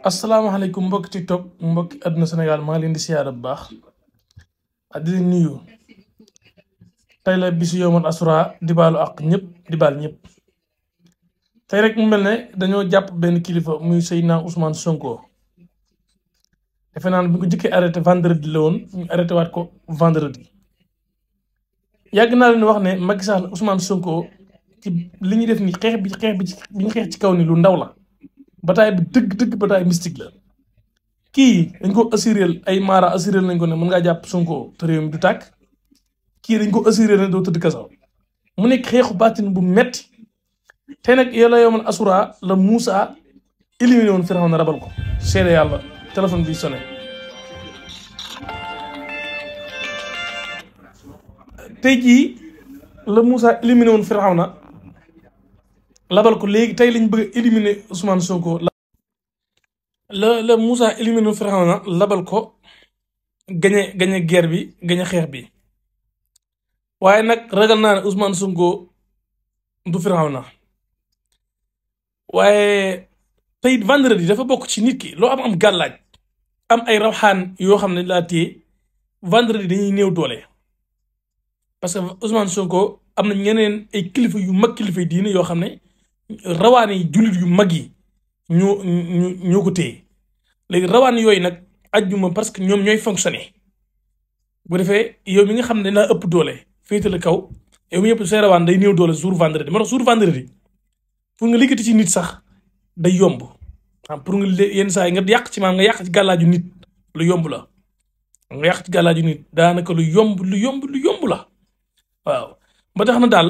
asalaamaaleykum mbokki TikTok mbokki àdduna Sénégal maa ngi leen di siyaare bu baax di leen nuyu tey la bisu yowmal asura di baalu ak ñëpp di baal ñëpp tey rek mu mel ne dañoo jàpp benn kilifa muy Seydina Ousmane Sonko defe naa ne bu ko jëkkee arrêté vendredi la woon ñu arrêté waat ko vendredi yàgg naa leen wax ne Macky Sall Ousmane Sonko ci li ñuy def ni xeex bi ñu xeex ci kaw ni lu ndaw la bataay bi dëgg bataay mystique la kii dañ ko assuré ay maara assuré nañ ko ne mën ngaa jàpp Sonko te réew mi du tàkk kii dañ ko assuré ne doo tëdd kaso mu nekk xeexu baatin bu metti te nag yàlla yowmal asura la Moussa éliminé woon Firawna rabal ko seede yàlla téléphone bi sonné tey jii la Moussa éliminé woon Firawna labal ko léegi tey lañ bëgg a éliminer Ousmane Sonko la Moussa éliminé woon Firawna labal ko gañe guerre bi gañe xeex bi waaye nag ragal naa ne Ousmane Sonko du Firawna waaye tey vendredi dafa bokk ci nit ki loo am gàllaaj am ay rawxaan yoo xam ne laa téye vendredi dañuy néew doole parce que Ousmane Sonko am na ñeneen ay kilifa yu mag kilifa yi diine yoo xam ne rawaan yi jullit yu mag yi ñoo ko téye léegi rawaan yooyu nag ajjuma parce que ñoom ñooy fonctionner bu defee yow mi nga xam ne laa ëpp doole féete la kaw yow mi yëpp say rawaan day néew doole jour vendredi moo tax jour vendredi pour nga liggéey ci nit sax day yomb pour nga yenn saa yi nga yàq ci maam nga yàq ci gàllaaju nit lu yomb la nga yàq ci gàllaaju nit daanaka lu yomb la waaw ba tax na daal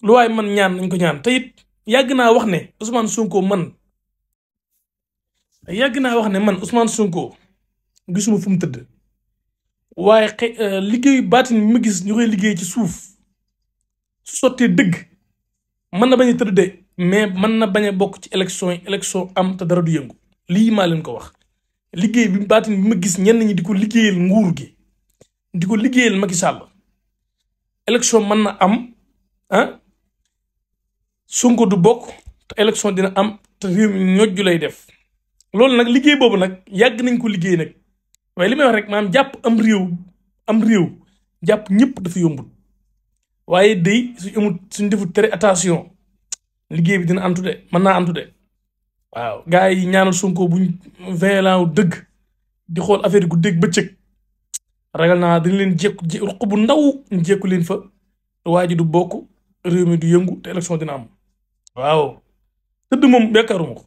lu waaye man ñaan nañ ko ñaan te it yàgg naa wax ne Ousmane Sonko man Ousmane Sonko gisuma fu mu tëdd waaye liggéeyu baatin mi ma gis ñu koy liggéey ci suuf su sottee dëgg mën na bañ a tëdd de mais mën na bañ a bokk ci élection am te dara du yëngu lii maa leen ko wax liggéey bi baatin bi ma gis ñenn ñi di ko liggéeyal nguur gi di ko liggéeyal Macky Sall élection mën na am Sonko du bokk te élection dina am te réew mi ñojju lay def loolu nag liggéey boobu nag yàgg nañ ko liggéey nag waaye li may wax rek maanaam jàpp am réew jàpp ñëpp dafa yombul waaye day suñ defut très attention liggéey bi dina antu de mën naa antu de waaw gars yi ñaanal Sonko buñ violent dëgg di xool affaire yi guddeeg bëccëg ragal naa dañ leen ruq bu ndaw ñu jékku leen fa waa ji du bokk réew mi du yëngu te élection dina am waaw tëdd moom bekkaaruma ko